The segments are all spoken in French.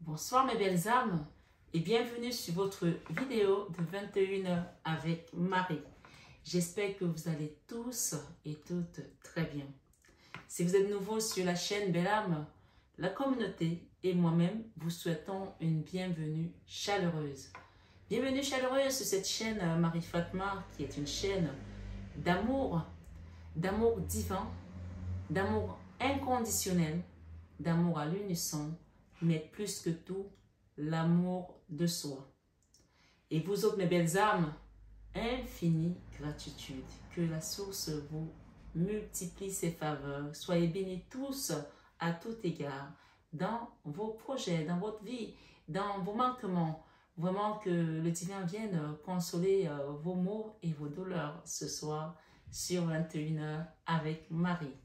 Bonsoir mes belles âmes et bienvenue sur votre vidéo de 21h avec Marie. J'espère que vous allez tous et toutes très bien. Si vous êtes nouveau sur la chaîne Belle Âme, la communauté et moi-même vous souhaitons une bienvenue chaleureuse. Bienvenue chaleureuse sur cette chaîne Marie Fatma qui est une chaîne d'amour divin, d'amour inconditionnel, d'amour à l'unisson, mais plus que tout, l'amour de soi. Et vous autres, mes belles âmes, infinie gratitude. Que la source vous multiplie ses faveurs. Soyez bénis tous à tout égard dans vos projets, dans votre vie, dans vos manquements. Vraiment que le divin vienne consoler vos maux et vos douleurs ce soir sur 21h avec Marie.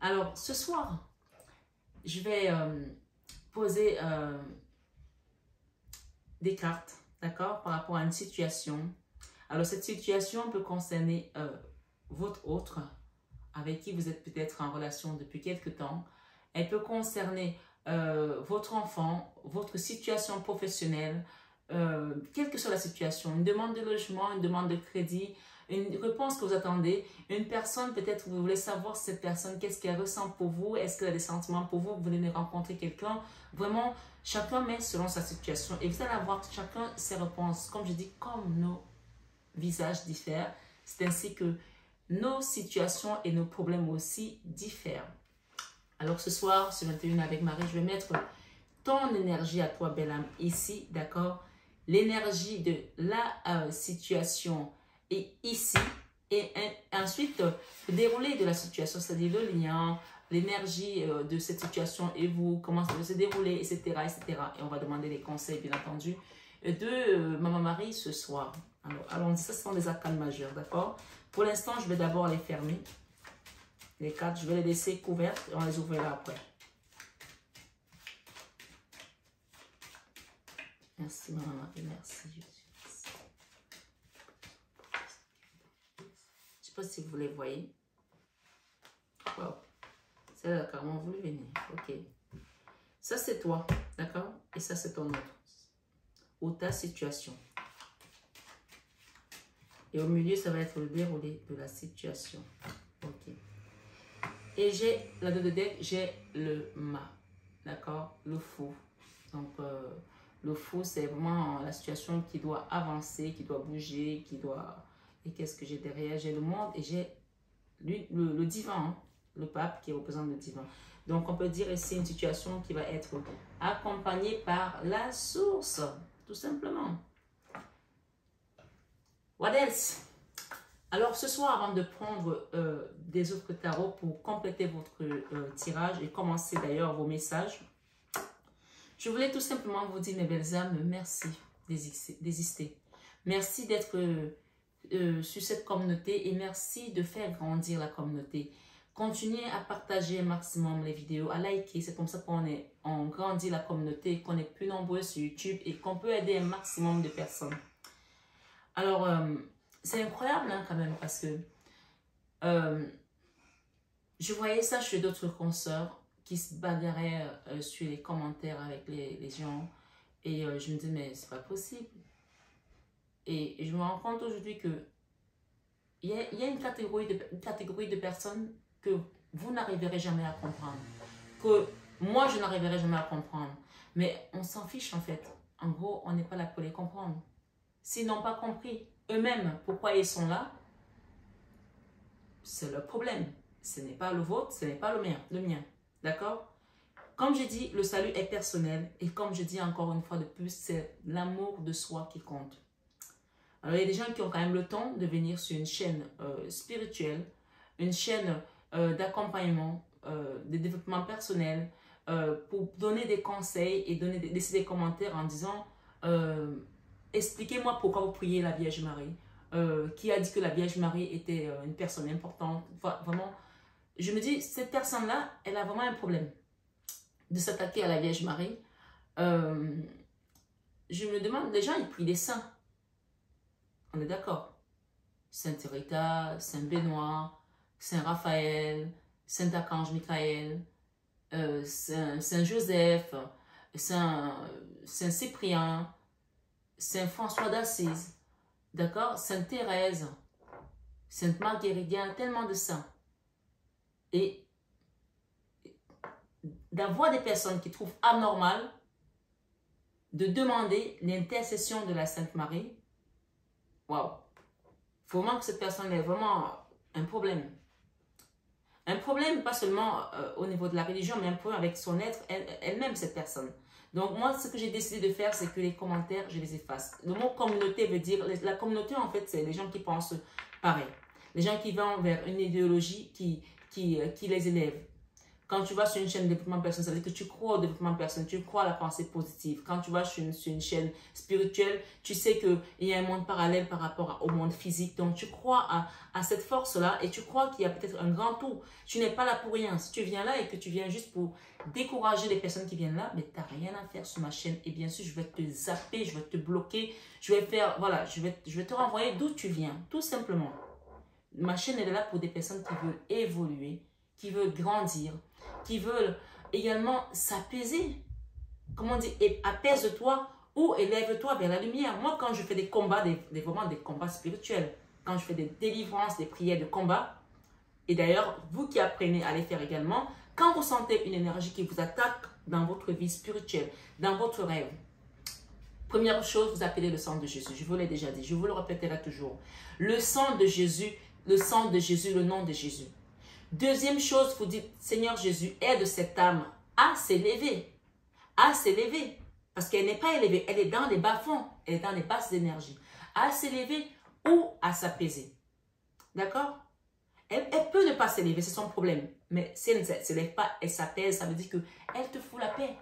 Alors, ce soir, je vais poser des cartes, d'accord, par rapport à une situation. Alors, cette situation peut concerner votre autre, avec qui vous êtes peut-être en relation depuis quelque temps. Elle peut concerner votre enfant, votre situation professionnelle, quelle que soit la situation, une demande de logement, une demande de crédit, une réponse que vous attendez, une personne, peut-être vous voulez savoir cette personne, qu'est-ce qu'elle ressent pour vous, est-ce qu'elle a des sentiments pour vous, vous venez de rencontrer quelqu'un, vraiment, chacun met selon sa situation et vous allez avoir chacun ses réponses. Comme je dis, comme nos visages diffèrent, c'est ainsi que nos situations et nos problèmes aussi diffèrent. Alors ce soir, sur 21 avec Marie, je vais mettre ton énergie à toi, belle âme, ici, d'accord? L'énergie de la situation est ici. Et ensuite, le déroulé de la situation, c'est-à-dire le lien, l'énergie de cette situation et vous, comment ça va se dérouler, etc., etc. Et on va demander les conseils, bien entendu, de Maman Marie ce soir. Alors, allons-y, ça, ce sont des arcanes majeures, d'accord? Pour l'instant, je vais d'abord les fermer. Les cartes, je vais les laisser couvertes et on les ouvrira après. Merci, Maman Marie, merci, Jésus. Je ne sais pas si vous les voyez. Wow. C'est là carrément voulu venir. Ok. Ça, c'est toi, d'accord? Et ça, c'est ton autre. Ou ta situation. Et au milieu, ça va être le déroulé de la situation. Ok. Et j'ai la deux de deck, j'ai le mât. D'accord? Le fou. Donc, le fou, c'est vraiment la situation qui doit avancer, qui doit bouger, qui doit... Et qu'est-ce que j'ai derrière? J'ai le monde et j'ai le divin, hein, le pape qui représente le divin. Donc, on peut dire ici une situation qui va être accompagnée par la source, tout simplement. What else? Alors, ce soir, avant de prendre des autres tarots pour compléter votre tirage et commencer d'ailleurs vos messages, je voulais tout simplement vous dire, mes belles âmes, merci d'exister. Merci d'être sur cette communauté et merci de faire grandir la communauté. Continuez à partager un maximum les vidéos, à liker, c'est comme ça qu'on grandit la communauté, qu'on est plus nombreux sur YouTube et qu'on peut aider un maximum de personnes. Alors, c'est incroyable hein, quand même parce que je voyais ça chez d'autres consoeurs qui se bagarraient sur les commentaires avec les gens et je me dis mais c'est pas possible. Et je me rends compte aujourd'hui que il y a une catégorie de personnes que vous n'arriverez jamais à comprendre. Que moi, je n'arriverai jamais à comprendre. Mais on s'en fiche en fait. En gros, on n'est pas là pour les comprendre. S'ils n'ont pas compris eux-mêmes pourquoi ils sont là, c'est leur problème. Ce n'est pas le vôtre, ce n'est pas le mien. D'accord? Comme je dis, le salut est personnel. Et comme je dis encore une fois de plus, c'est l'amour de soi qui compte. Alors, il y a des gens qui ont quand même le temps de venir sur une chaîne spirituelle, une chaîne d'accompagnement, de développement personnel, pour donner des conseils et laisser des commentaires en disant expliquez-moi pourquoi vous priez la Vierge Marie. Qui a dit que la Vierge Marie était une personne importante. Enfin, vraiment, je me dis, cette personne-là, elle a vraiment un problème de s'attaquer à la Vierge Marie. Je me demande, les gens, ils prient des saints. On est d'accord. Sainte Rita, Saint Benoît, Saint Raphaël, Saint Archange Michael, Saint Joseph, Saint Cyprien, Saint François d'Assise, d'accord, Sainte Thérèse, Sainte Marguerite, il y a tellement de saints. Et d'avoir des personnes qui trouvent anormal de demander l'intercession de la Sainte Marie, waouh, il faut vraiment que cette personne ait vraiment un problème. Un problème, pas seulement au niveau de la religion, mais un problème avec son être, elle-même, cette personne. Donc, moi, ce que j'ai décidé de faire, c'est que les commentaires, je les efface. Le mot communauté veut dire, la communauté, en fait, c'est les gens qui pensent pareil. Les gens qui vont vers une idéologie qui les élève. Quand tu vas sur une chaîne de développement personnel, ça veut dire que tu crois au développement personnel, tu crois à la pensée positive. Quand tu vas sur une chaîne spirituelle, tu sais qu'il y a un monde parallèle par rapport au monde physique. Donc, tu crois à cette force-là et tu crois qu'il y a peut-être un grand tout. Tu n'es pas là pour rien. Si tu viens là et que tu viens juste pour décourager les personnes qui viennent là, mais tu n'as rien à faire sur ma chaîne. Et bien sûr, je vais te zapper, je vais te bloquer. Je vais faire, voilà, je vais te renvoyer d'où tu viens, tout simplement. Ma chaîne, elle est là pour des personnes qui veulent évoluer, qui veulent grandir, qui veulent également s'apaiser. Comme on dit, apaise-toi ou élève-toi vers la lumière. Moi, quand je fais des combats, vraiment des combats spirituels, quand je fais des délivrances, des prières de combat, et d'ailleurs, vous qui apprenez à les faire également, quand vous sentez une énergie qui vous attaque dans votre vie spirituelle, dans votre rêve, première chose, vous appelez le sang de Jésus. Je vous l'ai déjà dit, je vous le répéterai toujours. Le sang de Jésus, le sang de Jésus, le nom de Jésus. Deuxième chose, vous dites, Seigneur Jésus, aide cette âme à s'élever. À s'élever. Parce qu'elle n'est pas élevée, elle est dans les bas-fonds, elle est dans les basses énergies. À s'élever ou à s'apaiser. D'accord? Elle peut ne pas s'élever, c'est son problème. Mais si elle ne s'élève pas, elle s'apaise, ça veut dire qu'elle te fout la paix.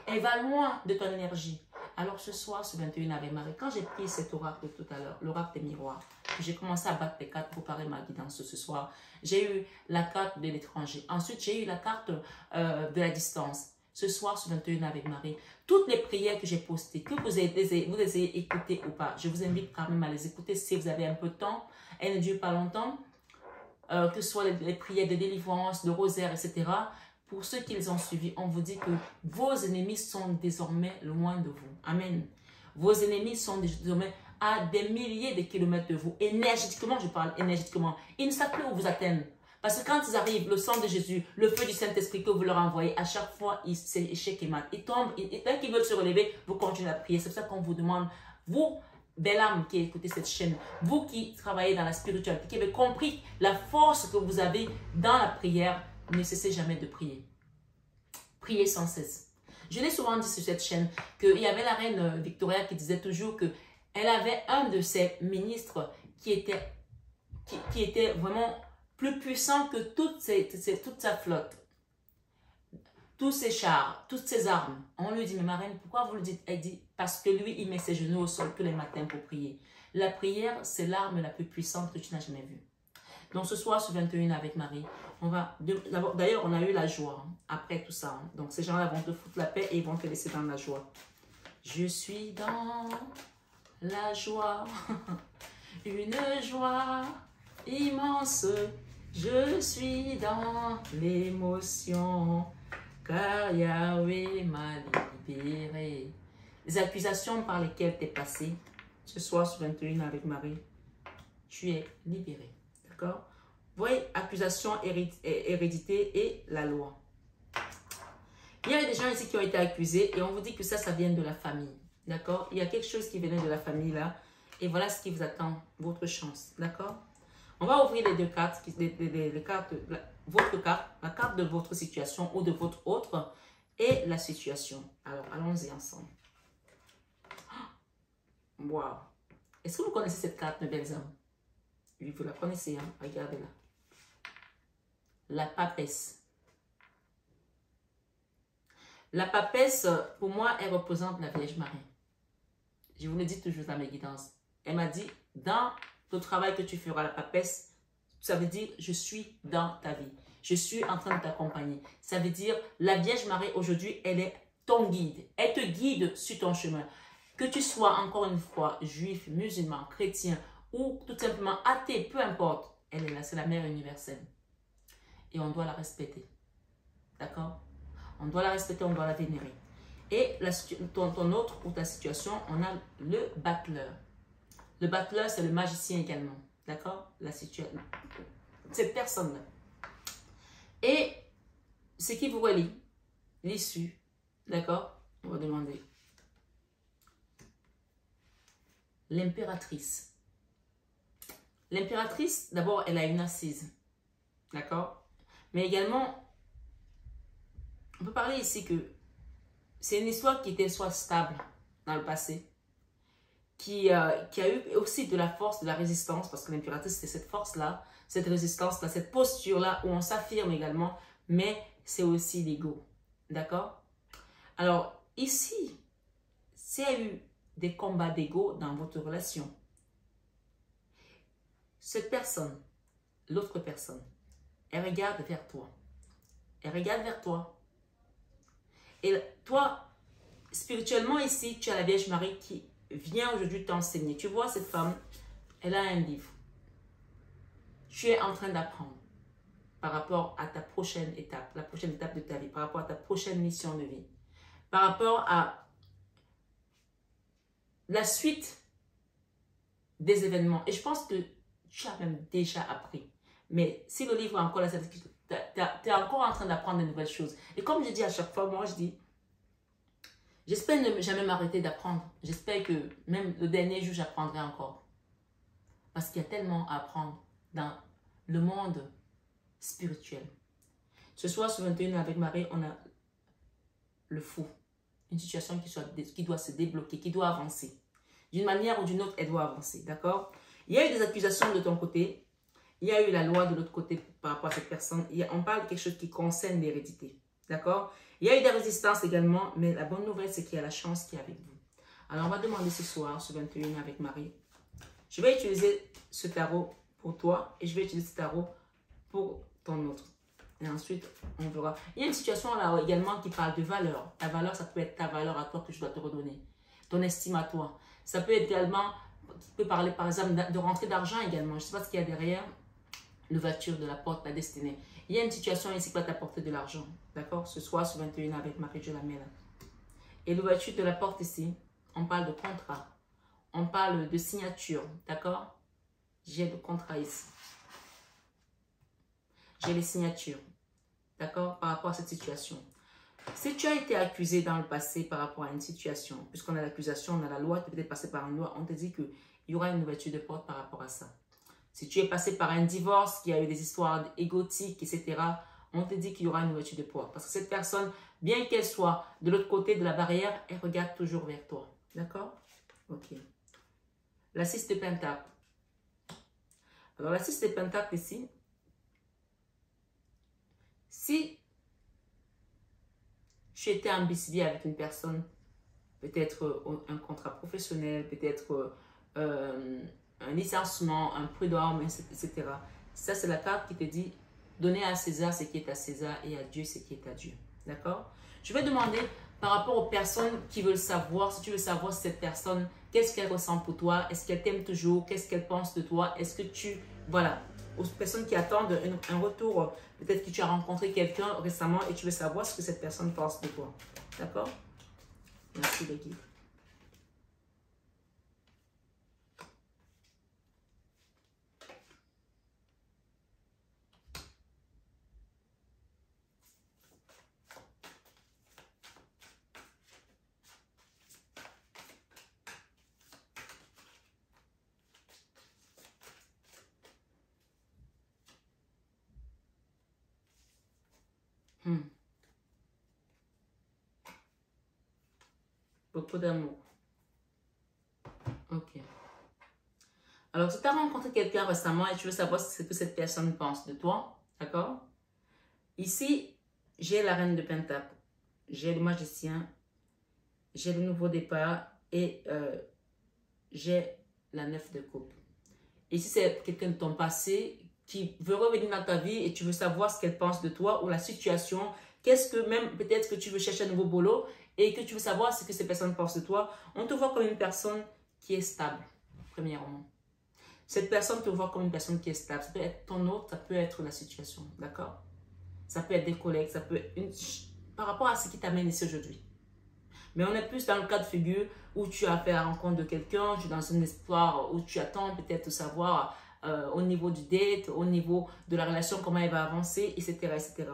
Elle va loin de ton énergie. Alors ce soir, ce 21 Ave Marie, quand j'ai pris cet oracle tout à l'heure, l'oracle des miroirs, j'ai commencé à battre les cartes pour préparer ma guidance ce soir. J'ai eu la carte de l'étranger. Ensuite, j'ai eu la carte de la distance. Ce soir, ce 21 Ave Marie, toutes les prières que j'ai postées, que vous les ayez écoutées ou pas, je vous invite quand même à les écouter si vous avez un peu de temps. Elles ne durent pas longtemps. Que ce soit les prières de délivrance, le rosaire, etc. Pour ceux qui les ont suivis, on vous dit que vos ennemis sont désormais loin de vous. Amen. Vos ennemis sont désormais à des milliers de kilomètres de vous. Énergétiquement, je parle énergétiquement. Ils ne savent plus où vous atteindre. Parce que quand ils arrivent, le sang de Jésus, le feu du Saint-Esprit que vous leur envoyez, à chaque fois, c'est échec et mat. Ils tombent, dès qu'ils veulent se relever, vous continuez à prier. C'est pour ça qu'on vous demande, vous, belle âme qui écoutez cette chaîne, vous qui travaillez dans la spiritualité, qui avez compris la force que vous avez dans la prière, ne cessez jamais de prier. Priez sans cesse. Je l'ai souvent dit sur cette chaîne qu'il y avait la reine Victoria qui disait toujours qu'elle avait un de ses ministres qui était vraiment plus puissant que toute sa flotte. Tous ses chars, toutes ses armes. On lui dit, mais ma reine, pourquoi vous le dites? Elle dit, parce que lui, il met ses genoux au sol tous les matins pour prier. La prière, c'est l'arme la plus puissante que tu n'as jamais vue. Donc ce soir, ce 21 avec Marie, on va... D'ailleurs, on a eu la joie après tout ça. Donc ces gens-là vont te foutre la paix et ils vont te laisser dans la joie. Je suis dans la joie, une joie immense. Je suis dans l'émotion. Car Yahweh m'a libéré. Les accusations par lesquelles tu es passé, ce soir sur 21 avec Marie, tu es libéré. D'accord? Vous voyez, accusation, hérédité et la loi. Il y a des gens ici qui ont été accusés et on vous dit que ça vient de la famille. D'accord? Il y a quelque chose qui venait de la famille là. Et voilà ce qui vous attend, votre chance. D'accord? On va ouvrir les deux cartes, les cartes, votre carte, la carte de votre situation ou de votre autre et la situation. Alors, allons-y ensemble. Waouh! Est-ce que vous connaissez cette carte, mes belles âmes? Oui, vous la connaissez, hein? Regardez-la. La papesse. La papesse, pour moi, elle représente la Vierge Marie. Je vous le dis toujours dans mes guidances. Elle m'a dit, dans le travail que tu feras, la papesse, ça veut dire, je suis dans ta vie. Je suis en train de t'accompagner. Ça veut dire, la Vierge Marie, aujourd'hui, elle est ton guide. Elle te guide sur ton chemin. Que tu sois, encore une fois, juif, musulman, chrétien ou tout simplement athée, peu importe. Elle est là, c'est la mère universelle. Et on doit la respecter. D'accord? On doit la respecter, on doit la vénérer. Et ton autre ou ta situation, on a le battleur. Le battleur, c'est le magicien également. D'accord? La situation. Cette personne-là. Et ce qui vous relie, l'issue. D'accord? On va demander. L'impératrice. L'impératrice, d'abord, elle a une assise. D'accord? Mais également, on peut parler ici que c'est une histoire qui était soit stable dans le passé, qui a eu aussi de la force, de la résistance, parce que l'impératrice, c'est cette force-là, cette résistance-là, cette posture-là où on s'affirme également, mais c'est aussi l'ego. D'accord? Alors, ici, s'il y a eu des combats d'ego dans votre relation, cette personne, l'autre personne, elle regarde vers toi. Elle regarde vers toi. Et toi, spirituellement ici, tu as la Vierge Marie qui vient aujourd'hui t'enseigner. Tu vois cette femme, elle a un livre. Tu es en train d'apprendre par rapport à ta prochaine étape, la prochaine étape de ta vie, par rapport à ta prochaine mission de vie, par rapport à la suite des événements. Et je pense que tu as même déjà appris. Mais si le livre est encore là, tu es encore en train d'apprendre de nouvelles choses. Et comme je dis à chaque fois, moi je dis, j'espère ne jamais m'arrêter d'apprendre. J'espère que même le dernier jour, j'apprendrai encore. Parce qu'il y a tellement à apprendre dans le monde spirituel. Ce soir, sur 21 avec Marie, on a le fou. Une situation qui doit se débloquer, qui doit avancer. D'une manière ou d'une autre, elle doit avancer. D'accord? Il y a eu des accusations de ton côté. Il y a eu la loi de l'autre côté par rapport à cette personne. On parle de quelque chose qui concerne l'hérédité. D'accord? Il y a eu des résistances également, mais la bonne nouvelle, c'est qu'il y a la chance qui est avec vous. Alors, on va demander ce soir, ce 21 avec Marie. Je vais utiliser ce tarot pour toi et je vais utiliser ce tarot pour ton autre. Et ensuite, on verra. Il y a une situation là également qui parle de valeur. Ta valeur, ça peut être ta valeur à toi que je dois te redonner. Ton estime à toi. Ça peut être également, tu peux parler par exemple de rentrée d'argent également. Je ne sais pas ce qu'il y a derrière. L'ouverture de la porte, la destinée. Il y a une situation ici qui va t'apporter de l'argent. D'accord? Ce soir, ce 21 avec Marie, je la mets là. Et l'ouverture de la porte ici, on parle de contrat. On parle de signature. D'accord? J'ai le contrat ici. J'ai les signatures. D'accord? Par rapport à cette situation. Si tu as été accusé dans le passé par rapport à une situation, puisqu'on a l'accusation, on a la loi, tu peux être passé par une loi, on te dit qu'il y aura une ouverture de porte par rapport à ça. Si tu es passé par un divorce, qu'il y a eu des histoires égotiques, etc., on te dit qu'il y aura une ouverture de porte. Parce que cette personne, bien qu'elle soit de l'autre côté de la barrière, elle regarde toujours vers toi. D'accord? Ok. La 6 de Pentacle. Alors, la 6 de Pentacle ici, si tu étais ambitieux avec une personne, peut-être un contrat professionnel, peut-être un licenciement, un prud'homme, etc. Ça, c'est la carte qui te dit donner à César ce qui est à César et à Dieu ce qui est à Dieu. D'accord? Je vais demander par rapport aux personnes qui veulent savoir, si tu veux savoir si cette personne, qu'est-ce qu'elle ressent pour toi, est-ce qu'elle t'aime toujours, qu'est-ce qu'elle pense de toi, est-ce que tu, voilà, aux personnes qui attendent un retour, peut-être que tu as rencontré quelqu'un récemment et tu veux savoir ce que cette personne pense de toi. D'accord? Merci les guides. Beaucoup d'amour. Ok. Alors, si tu as rencontré quelqu'un récemment et tu veux savoir ce que cette personne pense de toi, d'accord? Ici, j'ai la reine de Pentacle, j'ai le magicien, j'ai le nouveau départ et j'ai la 9 de coupe. Ici, c'est quelqu'un de ton passé qui veut revenir dans ta vie et tu veux savoir ce qu'elle pense de toi ou la situation. Qu'est-ce que même, peut-être que tu veux chercher un nouveau boulot et que tu veux savoir ce que ces personnes pensent de toi. On te voit comme une personne qui est stable, premièrement. Cette personne te voit comme une personne qui est stable. Ça peut être ton autre, ça peut être la situation, d'accord? Ça peut être des collègues, ça peut être par rapport à ce qui t'amène ici aujourd'hui. Mais on est plus dans le cas de figure où tu as fait la rencontre de quelqu'un, tu es dans un espoir où tu attends peut-être de savoir au niveau du date, au niveau de la relation, comment elle va avancer, etc. etc.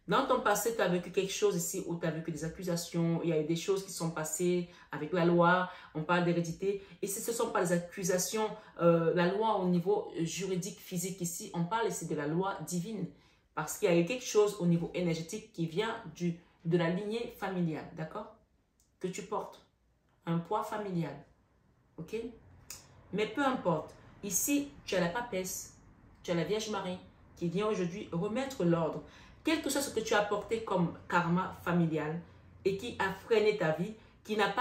Dans ton passé, tu as vécu quelque chose ici où tu as vécu des accusations, il y a eu des choses qui sont passées avec la loi, on parle d'hérédité. Et si ce ne sont pas des accusations, la loi au niveau juridique, physique ici, on parle ici de la loi divine. Parce qu'il y a eu quelque chose au niveau énergétique qui vient de la lignée familiale, d'accord? Que tu portes, un poids familial, ok? Mais peu importe, ici, tu as la papesse, tu as la Vierge Marie qui vient aujourd'hui remettre l'ordre. Quel que soit ce que tu as apporté comme karma familial et qui a freiné ta vie, qui a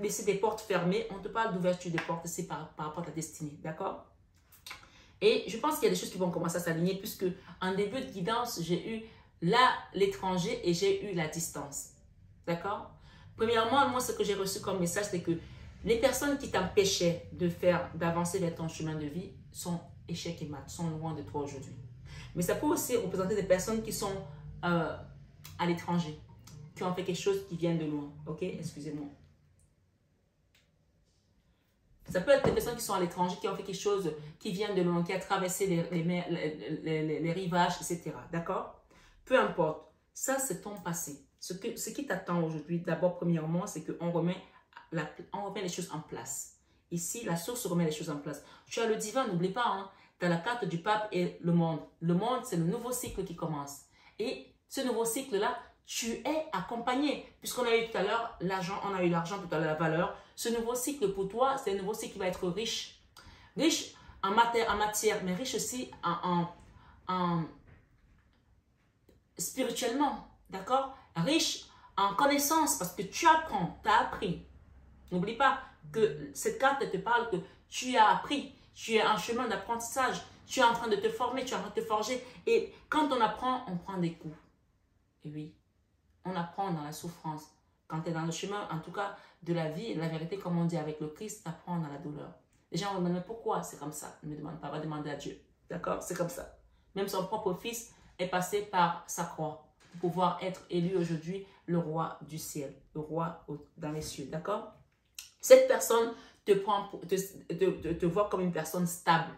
laissé des portes fermées, on te parle d'ouverture des portes ici par rapport à ta destinée, d'accord? Et je pense qu'il y a des choses qui vont commencer à s'aligner puisque en début de guidance, j'ai eu l'étranger et j'ai eu la distance, d'accord? Premièrement, moi, ce que j'ai reçu comme message, c'est que les personnes qui t'empêchaient d'avancer vers ton chemin de vie sont échecs et mat, sont loin de toi aujourd'hui. Mais ça peut aussi représenter des personnes qui sont à l'étranger, qui ont fait quelque chose qui vient de loin. Ok, excusez-moi. Ça peut être des personnes qui sont à l'étranger, qui ont fait quelque chose qui vient de loin, qui a traversé les rivages, etc. D'accord? Peu importe. Ça, c'est ton passé. Ce qui t'attend aujourd'hui, d'abord, premièrement, c'est qu'on remet les choses en place. Ici, la source remet les choses en place. Tu as le divin, n'oublie pas, hein? Tu as la carte du pape et le monde. Le monde, c'est le nouveau cycle qui commence. Et ce nouveau cycle-là, tu es accompagné. Puisqu'on a eu tout à l'heure l'argent, on a eu l'argent tout à l'heure, la valeur. Ce nouveau cycle pour toi, c'est un nouveau cycle qui va être riche. Riche en matière, mais riche aussi en spirituellement. D'accord? Riche en connaissances parce que tu apprends, tu as appris. N'oublie pas que cette carte te parle que tu as appris. Tu es en chemin d'apprentissage. Tu es en train de te former, tu es en train de te forger. Et quand on apprend, on prend des coups. Et oui, on apprend dans la souffrance. Quand tu es dans le chemin, en tout cas, de la vie, la vérité, comme on dit avec le Christ, tu apprends dans la douleur. Les gens vont me demander pourquoi c'est comme ça. Ne me demande pas, va demander à Dieu. D'accord? C'est comme ça. Même son propre fils est passé par sa croix pour pouvoir être élu aujourd'hui le roi du ciel, le roi dans les cieux. D'accord? Cette personne te voit comme une personne stable.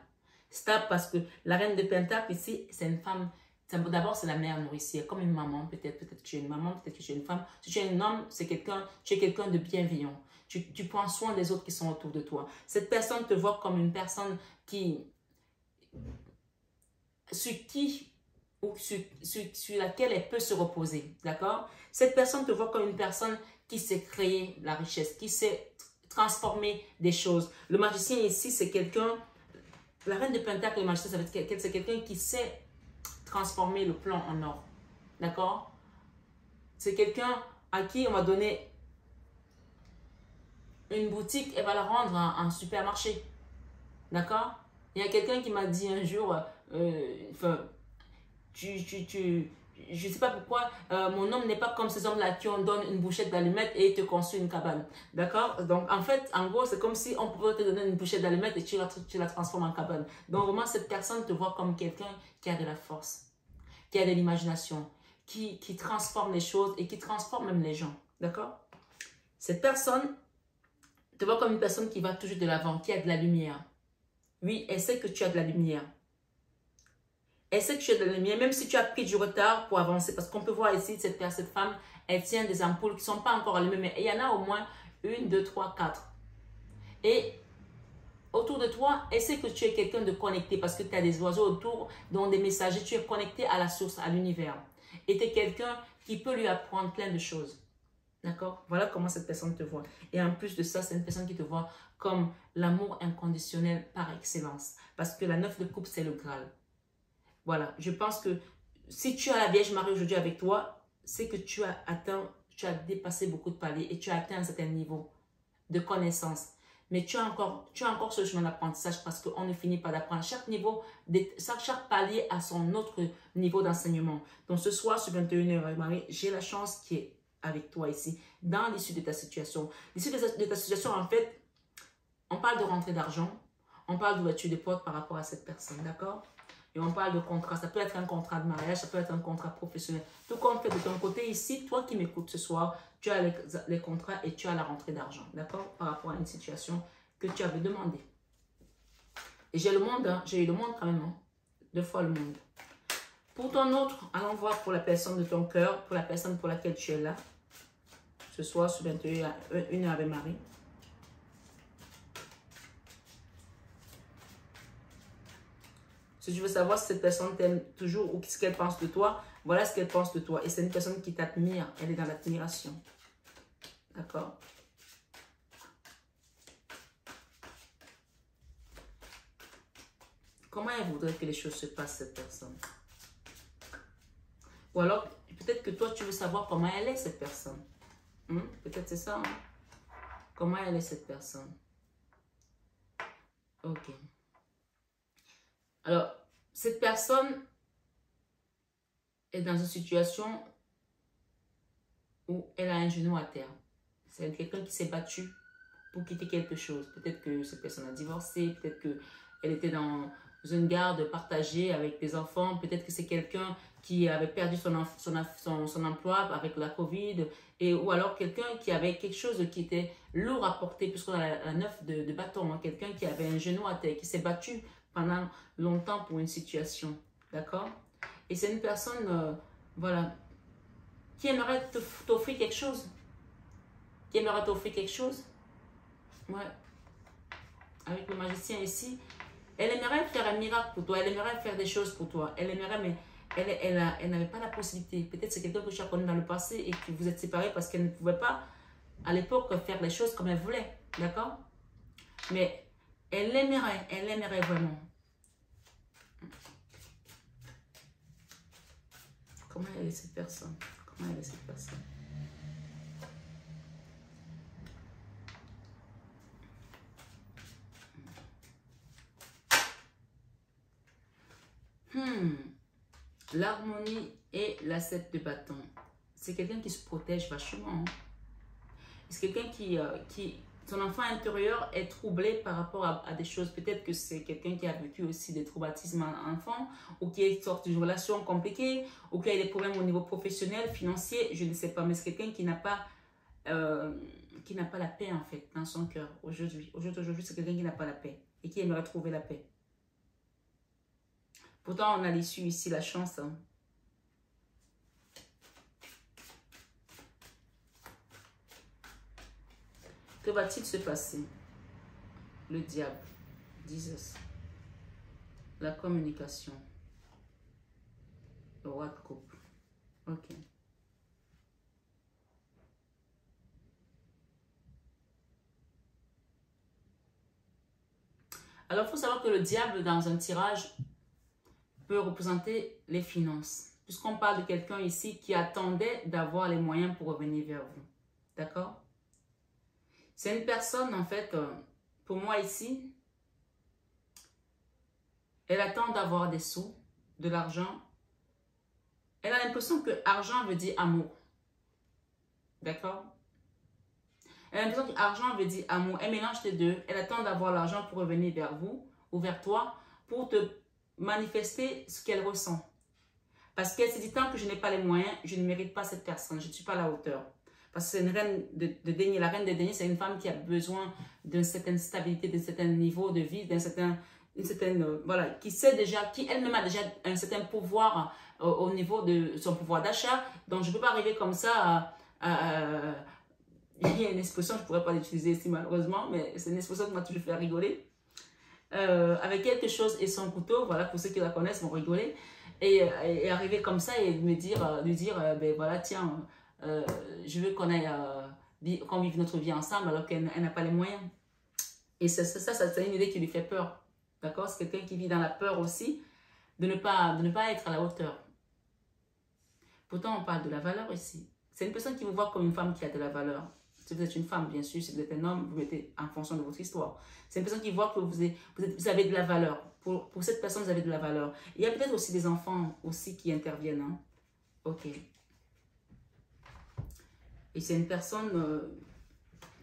Stable parce que la reine de Pentacle ici, c'est une femme. D'abord, c'est la mère nourricière, comme une maman. Peut-être que tu es une maman, peut-être que tu es une femme. Si tu es un homme, tu es quelqu'un de bienveillant. Tu prends soin des autres qui sont autour de toi. Cette personne te voit comme une personne sur laquelle elle peut se reposer. D'accord? Cette personne te voit comme une personne qui sait créer la richesse, qui sait transformer des choses. Le magicien ici, c'est quelqu'un, la reine de Pentacle, le magicien, c'est quelqu'un qui sait transformer le plomb en or. D'accord? C'est quelqu'un à qui on va donner une boutique et va la rendre en supermarché. D'accord? Il y a quelqu'un qui m'a dit un jour, je ne sais pas pourquoi, mon homme n'est pas comme ces hommes-là qui on donne une bouchette d'allumettes et te construit une cabane. D'accord? Donc, en fait, en gros, c'est comme si on pouvait te donner une bouchette d'allumettes et tu la transformes en cabane. Donc, vraiment, cette personne te voit comme quelqu'un qui a de la force, qui a de l'imagination, qui transforme les choses et qui transforme même les gens. D'accord? Cette personne te voit comme une personne qui va toujours de l'avant, qui a de la lumière. Oui, elle sait que tu as de la lumière. Elle sait que tu as de la lumière, même si tu as pris du retard pour avancer. Parce qu'on peut voir ici, cette femme, elle tient des ampoules qui ne sont pas encore allumées. Mais il y en a au moins 1, 2, 3, 4. Et autour de toi, elle sait que tu es quelqu'un de connecté. Parce que tu as des oiseaux autour, dont des messagers. Tu es connecté à la source, à l'univers. Et tu es quelqu'un qui peut lui apprendre plein de choses. D'accord? Voilà comment cette personne te voit. Et en plus de ça, c'est une personne qui te voit comme l'amour inconditionnel par excellence. Parce que la 9 de coupe, c'est le Graal. Voilà, je pense que si tu as la Vierge Marie aujourd'hui avec toi, c'est que tu as dépassé beaucoup de paliers et tu as atteint un certain niveau de connaissance. Mais tu as encore ce chemin d'apprentissage parce qu'on ne finit pas d'apprendre. Chaque palier a son autre niveau d'enseignement. Donc ce soir, sur 21h, Marie, j'ai la chance qui est avec toi ici, dans l'issue de ta situation. L'issue de ta situation, en fait, on parle de rentrée d'argent, on parle d'ouverture de porte par rapport à cette personne, d'accord? Et on parle de contrat, ça peut être un contrat de mariage, ça peut être un contrat professionnel. Tout compte fait de ton côté ici, toi qui m'écoutes ce soir, tu as les contrats et tu as la rentrée d'argent, d'accord? Par rapport à une situation que tu avais demandé. Et j'ai le monde, hein, j'ai eu le monde quand même, hein, 2 fois le monde. Pour ton autre, allons voir pour la personne de ton cœur, pour la personne pour laquelle tu es là. Ce soir, sur 21 une Ave Marie. Si tu veux savoir si cette personne t'aime toujours ou ce qu'elle pense de toi, voilà ce qu'elle pense de toi. Et c'est une personne qui t'admire, elle est dans l'admiration. D'accord? Comment elle voudrait que les choses se passent, cette personne? Ou alors, peut-être que toi, tu veux savoir comment elle est, cette personne. Peut-être c'est ça. Hein? Comment elle est, cette personne? Ok. Alors, cette personne est dans une situation où elle a un genou à terre. C'est quelqu'un qui s'est battu pour quitter quelque chose. Peut-être que cette personne a divorcé, peut-être qu'elle était dans une garde partagée avec des enfants, peut-être que c'est quelqu'un qui avait perdu son emploi avec la Covid, ou alors quelqu'un qui avait quelque chose qui était lourd à porter, puisqu'on a la 9 de bâton, hein, quelqu'un qui avait un genou à terre, qui s'est battu pendant longtemps pour une situation, d'accord? Et c'est une personne, voilà, qui aimerait t'offrir quelque chose, qui aimerait t'offrir quelque chose, ouais, avec le magicien ici. Elle aimerait faire un miracle pour toi, elle aimerait faire des choses pour toi, elle aimerait, mais elle n'avait pas la possibilité. Peut-être c'est quelqu'un que tu as connu dans le passé et que vous êtes séparés parce qu'elle ne pouvait pas, à l'époque, faire les choses comme elle voulait, d'accord? Mais elle aimerait vraiment. Comment elle est cette personne? Comment elle est cette personne? L'harmonie et la 7 de bâton. C'est quelqu'un qui se protège vachement. Hein. C'est quelqu'un son enfant intérieur est troublé par rapport à des choses. Peut-être que c'est quelqu'un qui a vécu aussi des traumatismes en enfant, ou qui est sorti d'une relation compliquée, ou qui a des problèmes au niveau professionnel, financier, je ne sais pas. Mais c'est quelqu'un qui n'a pas la paix en fait dans son cœur aujourd'hui. Aujourd'hui, c'est quelqu'un qui n'a pas la paix et qui aimerait trouver la paix. Pourtant, on a l'issue ici, la chance. Hein. Que va-t-il se passer? Le diable. Jesus. La communication. Le roi de coupe. Ok. Alors, il faut savoir que le diable, dans un tirage, peut représenter les finances. Puisqu'on parle de quelqu'un ici qui attendait d'avoir les moyens pour revenir vers vous. D'accord? C'est une personne, en fait, pour moi ici, elle attend d'avoir des sous, de l'argent. Elle a l'impression que argent veut dire amour. D'accord? Elle a l'impression que argent veut dire amour. Elle mélange les deux. Elle attend d'avoir l'argent pour revenir vers vous ou vers toi pour te manifester ce qu'elle ressent. Parce qu'elle se dit, tant que je n'ai pas les moyens, je ne mérite pas cette personne. Je ne suis pas à la hauteur. Parce que c'est une reine de denier. La reine de denier, c'est une femme qui a besoin d'une certaine stabilité, d'un certain niveau de vie, une certaine, voilà, qui sait déjà, qui elle-même a déjà un certain pouvoir au niveau de son pouvoir d'achat. Donc, je ne peux pas arriver comme ça il y a une expression, je ne pourrais pas l'utiliser ici malheureusement, mais c'est une expression qui m'a toujours fait rigoler. Avec quelque chose et son couteau, voilà, pour ceux qui la connaissent vont rigoler. Et arriver comme ça et lui dire, ben voilà, tiens, je veux qu'on aille, qu'on vive notre vie ensemble alors qu'elle n'a pas les moyens. Et ça c'est une idée qui lui fait peur. D'accord? C'est quelqu'un qui vit dans la peur aussi de ne pas être à la hauteur. Pourtant, on parle de la valeur ici. C'est une personne qui vous voit comme une femme qui a de la valeur. Si vous êtes une femme, bien sûr, si vous êtes un homme, vous mettez en fonction de votre histoire. C'est une personne qui voit que vous avez de la valeur. Pour cette personne, vous avez de la valeur. Il y a peut-être aussi des enfants aussi qui interviennent. Hein? Ok. Et c'est une personne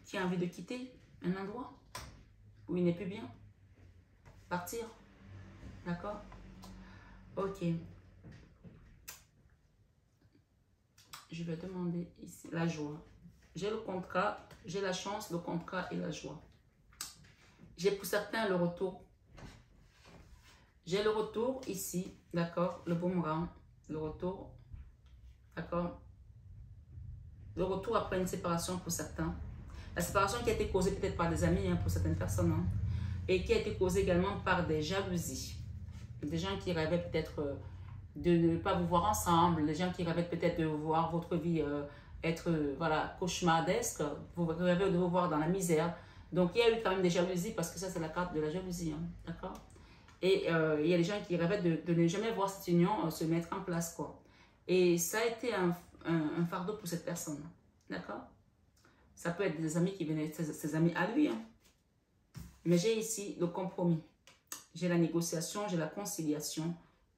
qui a envie de quitter un endroit où il n'est plus bien. Partir. D'accord? Ok. Je vais demander ici la joie. j'ai le contrat, j'ai la chance, le contrat et la joie. J'ai pour certains le retour. J'ai le retour ici, d'accord, le boomerang, le retour, d'accord. Le retour après une séparation pour certains. La séparation qui a été causée peut-être par des amis, hein, pour certaines personnes, hein, et qui a été causée également par des jalousies. Des gens qui rêvaient peut-être de ne pas vous voir ensemble, des gens qui rêvaient peut-être de voir votre vie être voilà, cauchemardesque, vous rêvez de vous voir dans la misère. Donc il y a eu quand même des jalousies, parce que ça c'est la carte de la jalousie, hein, d'accord. Et il y a des gens qui rêvaient de ne jamais voir cette union se mettre en place, quoi. Et ça a été un fardeau pour cette personne, d'accord. Ça peut être des amis qui venaient, ses amis à lui, hein. Mais j'ai ici le compromis. J'ai la négociation, j'ai la conciliation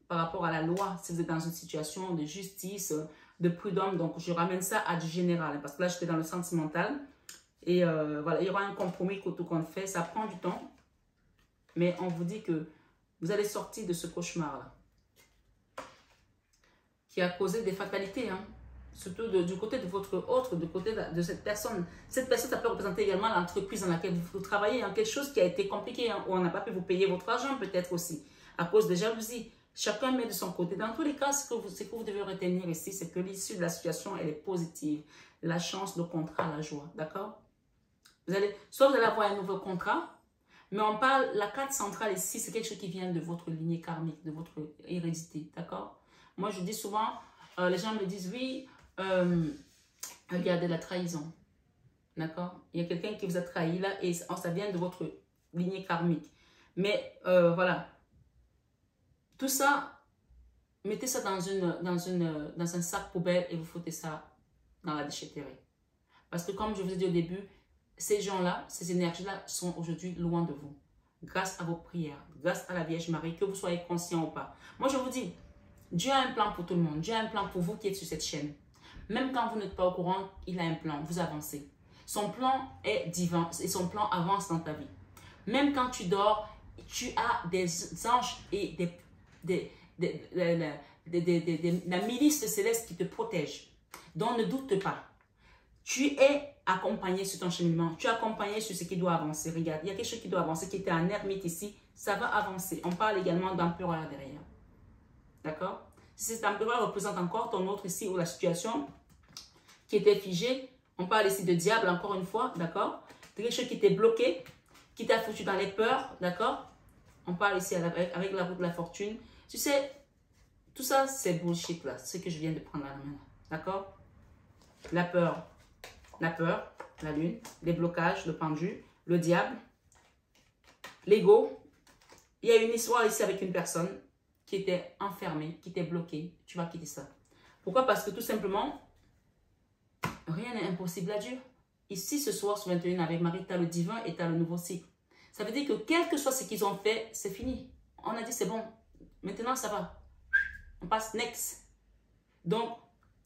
par rapport à la loi. Si vous êtes dans une situation de justice, de prud'homme, donc je ramène ça à du général. Parce que là, j'étais dans le sentimental. Et voilà, il y aura un compromis que tout compte fait. Ça prend du temps. Mais on vous dit que vous allez sortir de ce cauchemar-là. Qui a causé des fatalités, hein. Surtout du côté de votre autre, du côté de cette personne. Cette personne, ça peut représenter également l'entreprise dans laquelle vous travaillez, hein, quelque chose qui a été compliqué, hein, où on n'a pas pu vous payer votre argent peut-être aussi, à cause de jalousie. Chacun met de son côté. Dans tous les cas, ce que vous devez retenir ici, c'est que l'issue de la situation, elle est positive. La chance, le contrat, la joie, d'accord? Soit vous allez avoir un nouveau contrat, mais on parle, la carte centrale ici, c'est quelque chose qui vient de votre lignée karmique, de votre hérédité, d'accord? Moi, je dis souvent, les gens me disent, oui, regardez la trahison, d'accord. Il y a quelqu'un qui vous a trahi là et ça vient de votre lignée karmique. Mais voilà, tout ça, mettez ça dans un sac poubelle et vous foutez ça dans la déchetterie. Parce que comme je vous ai dit au début, ces gens-là, ces énergies-là sont aujourd'hui loin de vous. Grâce à vos prières, grâce à la Vierge Marie, que vous soyez conscient ou pas. Moi, je vous dis, Dieu a un plan pour tout le monde. Dieu a un plan pour vous qui êtes sur cette chaîne. Même quand vous n'êtes pas au courant, il a un plan, vous avancez. Son plan est divin et son plan avance dans ta vie. Même quand tu dors, tu as des anges et la milice céleste qui te protège. Donc ne doute pas. Tu es accompagné sur ton cheminement. Tu es accompagné sur ce qui doit avancer. Regarde, il y a quelque chose qui doit avancer, qui était un ermite ici. Ça va avancer. On parle également d'empereur derrière. D'accord? Si cet empereur représente encore ton autre ici ou la situation qui était figée, on parle ici de diable encore une fois, d'accord? De quelque chose qui t'est bloqué, qui t'a foutu dans les peurs, d'accord? On parle ici avec la roue de la fortune. Tu sais, tout ça c'est bullshit là, ce que je viens de prendre à la main, d'accord? La peur, la lune, les blocages, le pendu, le diable, l'ego. Il y a une histoire ici avec une personne qui était enfermé, qui était bloqué, tu vas quitter ça. Pourquoi? Parce que tout simplement, rien n'est impossible à Dieu. Ici, ce soir, sur 21 avec Marie, tu as le divin et tu as le nouveau cycle. Ça veut dire que quel que soit ce qu'ils ont fait, c'est fini. On a dit c'est bon. Maintenant, ça va. On passe next. Donc,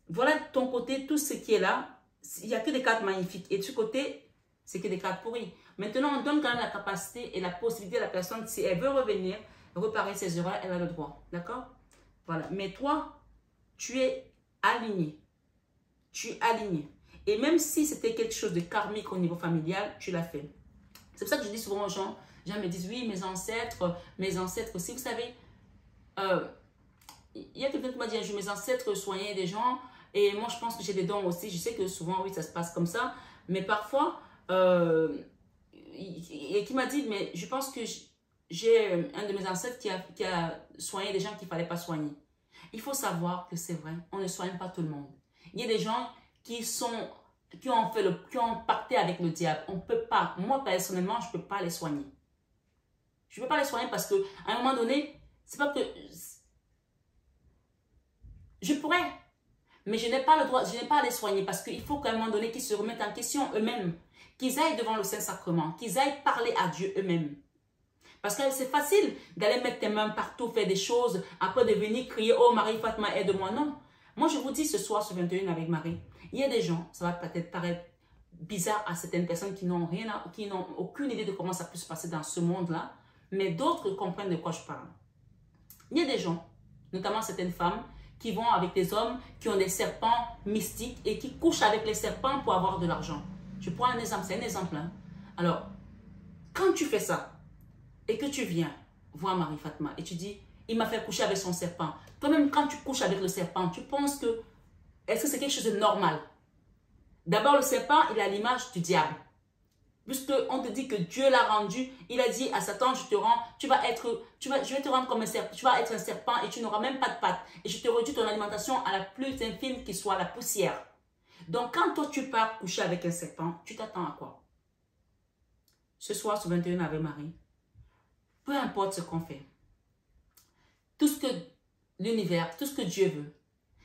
voilà de ton côté, tout ce qui est là. Il n'y a que des cartes magnifiques. Et de ce côté, c'est que des cartes pourries. Maintenant, on donne quand même la capacité et la possibilité à la personne, si elle veut revenir, réparer ses erreurs, elle a le droit. D'accord? Voilà. Mais toi, tu es aligné. Tu es aligné. Et même si c'était quelque chose de karmique au niveau familial, tu l'as fait. C'est pour ça que je dis souvent aux gens, les gens me disent, oui, mes ancêtres aussi, vous savez, il y a quelqu'un qui m'a dit, mes ancêtres soignaient des gens, et moi je pense que j'ai des dons aussi. Je sais que souvent, oui, ça se passe comme ça, mais parfois, et qui m'a dit, mais je pense que j'ai un de mes ancêtres qui a soigné des gens qu'il ne fallait pas soigner. Il faut savoir que c'est vrai, on ne soigne pas tout le monde. Il y a des gens qui ont pacté avec le diable. On ne peut pas, moi personnellement, je ne peux pas les soigner. Je ne peux pas les soigner parce qu'à un moment donné, c'est pas que... Je pourrais, mais je n'ai pas le droit, je n'ai pas à les soigner parce qu'il faut qu'à un moment donné qu'ils se remettent en question eux-mêmes, qu'ils aillent devant le Saint-Sacrement, qu'ils aillent parler à Dieu eux-mêmes. Parce que c'est facile d'aller mettre tes mains partout, faire des choses, après de venir crier, oh Marie, Fatma, aide-moi. Non. Moi, je vous dis ce soir sur 21 avec Marie, il y a des gens, ça va peut-être paraître bizarre à certaines personnes qui n'ont aucune idée de comment ça peut se passer dans ce monde-là, mais d'autres comprennent de quoi je parle. Il y a des gens, notamment certaines femmes, qui vont avec des hommes qui ont des serpents mystiques et qui couchent avec les serpents pour avoir de l'argent. Je prends un exemple, c'est un exemple. Hein. Alors, quand tu fais ça et que tu viens voir Marie Fatma et tu dis, il m'a fait coucher avec son serpent. Toi-même, quand tu couches avec le serpent, tu penses que, est-ce que c'est quelque chose de normal? D'abord, le serpent, il a l'image du diable. Puisqu'on te dit que Dieu l'a rendu, il a dit à Satan, je vais te rendre comme un serpent, tu vas être un serpent et tu n'auras même pas de pattes. Et je te réduis ton alimentation à la plus infime qui soit, la poussière. Donc, quand toi, tu pars coucher avec un serpent, tu t'attends à quoi? Ce soir, sur 21 Ave Marie, peu importe ce qu'on fait, tout ce que l'univers, tout ce que Dieu veut,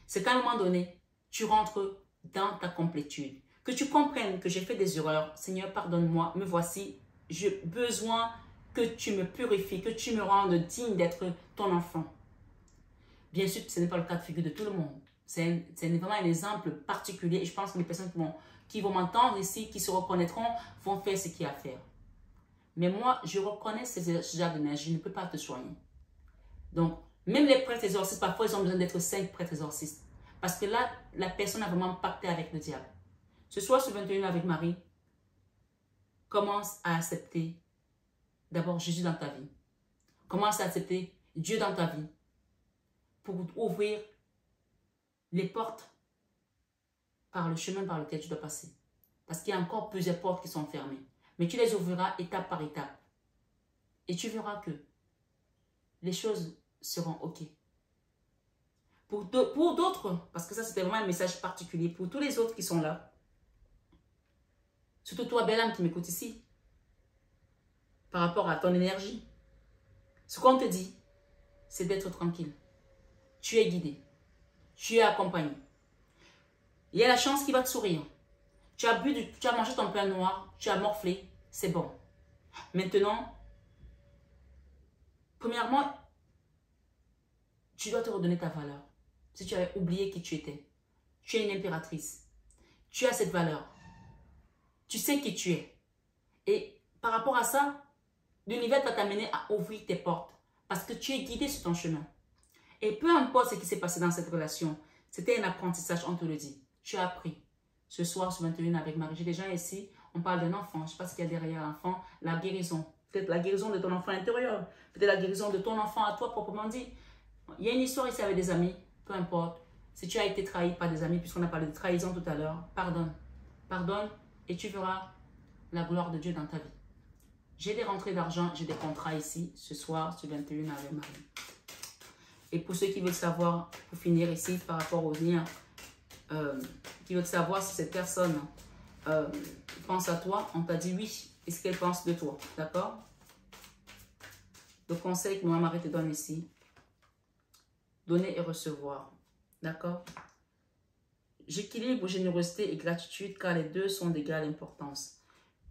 c'est qu'à un moment donné, tu rentres dans ta complétude. Que tu comprennes que j'ai fait des erreurs. Seigneur, pardonne-moi, me voici. J'ai besoin que tu me purifies, que tu me rendes digne d'être ton enfant. Bien sûr, ce n'est pas le cas de figure de tout le monde. C'est vraiment un exemple particulier. Et je pense que les personnes qui vont m'entendre ici, qui se reconnaîtront, vont faire ce qu'il y a à faire. Mais moi, je reconnais ce genre d'énergie. Je ne peux pas te soigner. Donc, même les prêtres exorcistes, parfois, ils ont besoin d'être 5 prêtres exorcistes. Parce que là, la personne a vraiment pacté avec le diable. Ce soir, sur 21 avec Marie, commence à accepter d'abord Jésus dans ta vie. Commence à accepter Dieu dans ta vie pour ouvrir les portes par le chemin par lequel tu dois passer. Parce qu'il y a encore plusieurs portes qui sont fermées. Mais tu les ouvriras étape par étape. Et tu verras que les choses seront OK. Pour d'autres, parce que ça c'était vraiment un message particulier, pour tous les autres qui sont là, surtout toi, belle âme qui m'écoute ici, par rapport à ton énergie, ce qu'on te dit, c'est d'être tranquille. Tu es guidé. Tu es accompagné. Il y a la chance qui va te sourire. Tu as tu as mangé ton pain noir, tu as morflé, c'est bon. Maintenant, premièrement, tu dois te redonner ta valeur. Si tu avais oublié qui tu étais, tu es une impératrice. Tu as cette valeur. Tu sais qui tu es. Et par rapport à ça, l'univers va t'amener à ouvrir tes portes. Parce que tu es guidé sur ton chemin. Et peu importe ce qui s'est passé dans cette relation, c'était un apprentissage, on te le dit. Tu as appris. Ce soir, sur 21 avec Marie, j'ai des gens ici, on parle d'un enfant. Je ne sais pas ce qu'il y a derrière l'enfant. La guérison. Peut-être la guérison de ton enfant intérieur. Peut-être la guérison de ton enfant à toi proprement dit. Il y a une histoire ici avec des amis. Peu importe. Si tu as été trahi par des amis, puisqu'on a parlé de trahison tout à l'heure, pardonne. Pardonne et tu verras la gloire de Dieu dans ta vie. J'ai des rentrées d'argent, j'ai des contrats ici, ce soir, sur 21 avec Marie. Et pour ceux qui veulent savoir, pour finir ici, par rapport au lien, qui veulent savoir si cette personne pense à toi, on t'a dit oui, et ce qu'elle pense de toi, d'accord? Le conseil que Maman Marie te donne ici, donner et recevoir, d'accord? J'équilibre générosité et gratitude car les deux sont d'égale importance.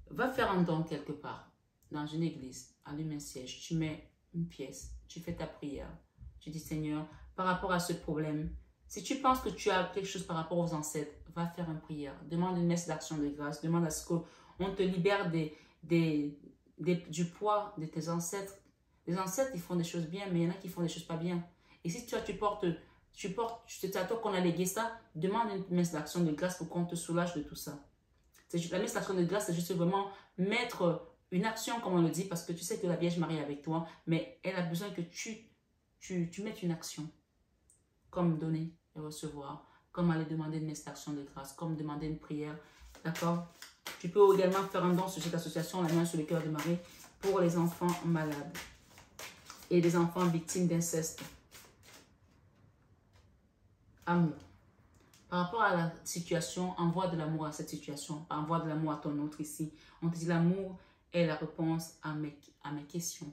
Va faire un don quelque part, dans une église, allume un siège, tu mets une pièce, tu fais ta prière. Tu dis Seigneur, par rapport à ce problème, si tu penses que tu as quelque chose par rapport aux ancêtres, va faire une prière. Demande une messe d'action de grâce. Demande à ce qu'on te libère du poids de tes ancêtres. Les ancêtres, ils font des choses bien, mais il y en a qui font des choses pas bien. Et si toi, c'est à toi qu'on a légué ça, demande une messe d'action de grâce pour qu'on te soulage de tout ça. La messe d'action de grâce, c'est juste vraiment mettre une action, comme on le dit, parce que tu sais que la Vierge Marie est avec toi, mais elle a besoin que tu mettes une action, comme donner et recevoir, comme aller demander une messe d'action de grâce, comme demander une prière, d'accord? Tu peux également faire un don sur cette association, la main sur le cœur de Marie, pour les enfants malades et les enfants victimes d'inceste. Amour. Par rapport à la situation, envoie de l'amour à cette situation, envoie de l'amour à ton autre ici. On te dit l'amour est la réponse à mes questions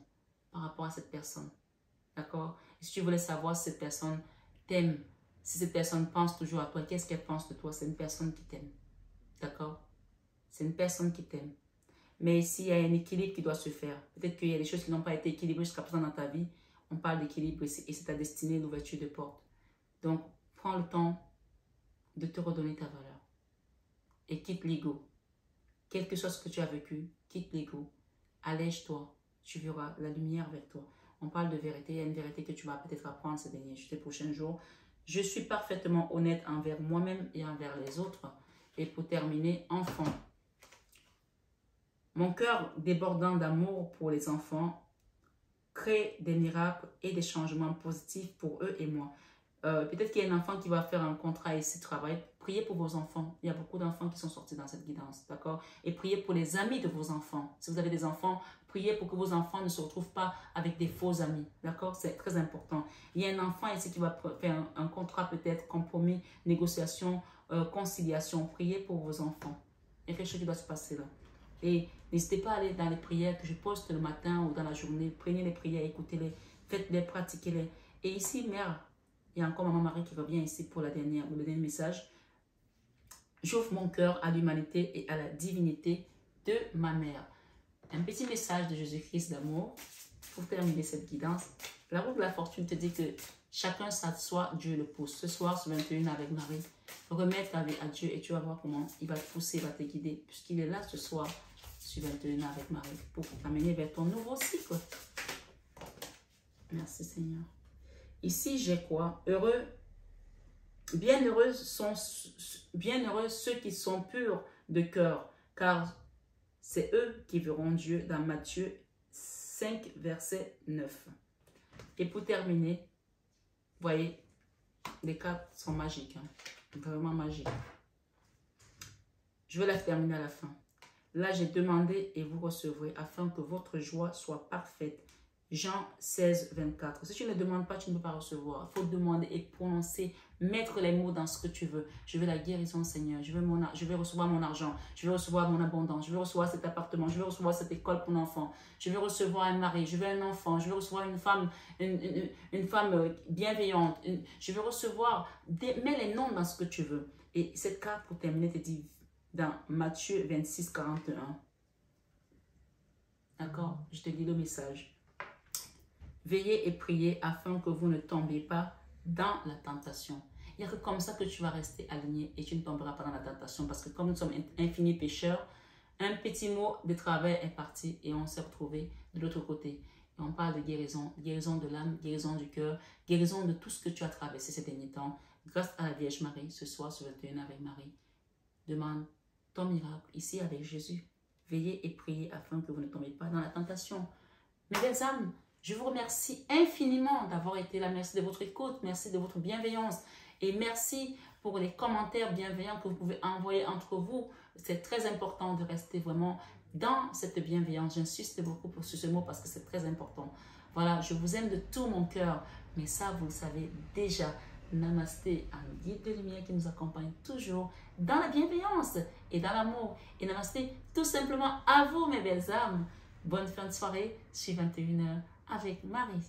par rapport à cette personne. D'accord? Et si tu voulais savoir si cette personne t'aime, si cette personne pense toujours à toi, qu'est-ce qu'elle pense de toi? C'est une personne qui t'aime. D'accord? C'est une personne qui t'aime. Mais ici, il y a un équilibre qui doit se faire. Peut-être qu'il y a des choses qui n'ont pas été équilibrées jusqu'à présent dans ta vie. On parle d'équilibre ici et c'est ta destinée, l'ouverture de porte. Donc, prends le temps de te redonner ta valeur. Et quitte l'ego. Quel que soit ce que tu as vécu, quitte l'ego. Allège-toi. Tu verras la lumière avec toi. On parle de vérité. Il y a une vérité que tu vas peut-être apprendre ces prochains jours. Je suis parfaitement honnête envers moi-même et envers les autres. Et pour terminer, enfant. Mon cœur débordant d'amour pour les enfants crée des miracles et des changements positifs pour eux et moi. Peut-être qu'il y a un enfant qui va faire un contrat ici, travail. Priez pour vos enfants. Il y a beaucoup d'enfants qui sont sortis dans cette guidance, d'accord? Et priez pour les amis de vos enfants. Si vous avez des enfants, priez pour que vos enfants ne se retrouvent pas avec des faux amis, d'accord? C'est très important. Il y a un enfant ici qui va faire un contrat peut-être, compromis, négociation, conciliation. Priez pour vos enfants. Il y a quelque chose qui doit se passer là. Et n'hésitez pas à aller dans les prières que je poste le matin ou dans la journée. Prenez les prières, écoutez-les, faites-les, pratiquez-les. Et ici, mère, il y a encore Maman Marie qui revient ici pour le dernier message. J'ouvre mon cœur à l'humanité et à la divinité de ma mère. Un petit message de Jésus-Christ d'amour pour terminer cette guidance. La roue de la fortune te dit que chacun s'assoit, Dieu le pousse. Ce soir, ce 21 avec Marie, remettre à Dieu et tu vas voir comment il va te pousser, il va te guider. Puisqu'il est là ce soir, ce 21 avec Marie, pour t'amener vers ton nouveau cycle. Merci Seigneur. Ici, j'ai quoi? Heureux, bienheureux ceux qui sont purs de cœur, car c'est eux qui verront Dieu dans Matthieu 5, verset 9. Et pour terminer, vous voyez, les cartes sont magiques, hein, vraiment magiques. Je vais la terminer à la fin. Là, j'ai demandé et vous recevrez afin que votre joie soit parfaite. Jean 16, 24. Si tu ne demandes pas, tu ne peux pas recevoir. Il faut demander et prononcer, mettre les mots dans ce que tu veux. Je veux la guérison, Seigneur. Je veux recevoir mon argent. Je veux recevoir mon abondance. Je veux recevoir cet appartement. Je veux recevoir cette école pour l'enfant. Je veux recevoir un mari. Je veux un enfant. Je veux recevoir une femme bienveillante. Je veux recevoir, mets les noms dans ce que tu veux. Et cette carte, pour terminer, te dit dans Matthieu 26, 41. D'accord? Je te lis le message. Veillez et priez afin que vous ne tombiez pas dans la tentation. Il n'y a que comme ça que tu vas rester aligné et tu ne tomberas pas dans la tentation. Parce que comme nous sommes infinis pécheurs, un petit mot de travail est parti et on s'est retrouvé de l'autre côté. Et on parle de guérison, guérison de l'âme, guérison du cœur, guérison de tout ce que tu as traversé ces derniers temps. Grâce à la Vierge Marie, ce soir, ce 21 avec Marie, demande ton miracle ici avec Jésus. Veillez et priez afin que vous ne tombiez pas dans la tentation. Mes belles âmes, je vous remercie infiniment d'avoir été là. Merci de votre écoute, merci de votre bienveillance et merci pour les commentaires bienveillants que vous pouvez envoyer entre vous. C'est très important de rester vraiment dans cette bienveillance. J'insiste beaucoup sur ce mot parce que c'est très important. Voilà, je vous aime de tout mon cœur, mais ça, vous le savez déjà. Namasté, un guide de lumière qui nous accompagne toujours dans la bienveillance et dans l'amour. Et namasté, tout simplement à vous, mes belles âmes. Bonne fin de soirée, je suis 21h avec Marie.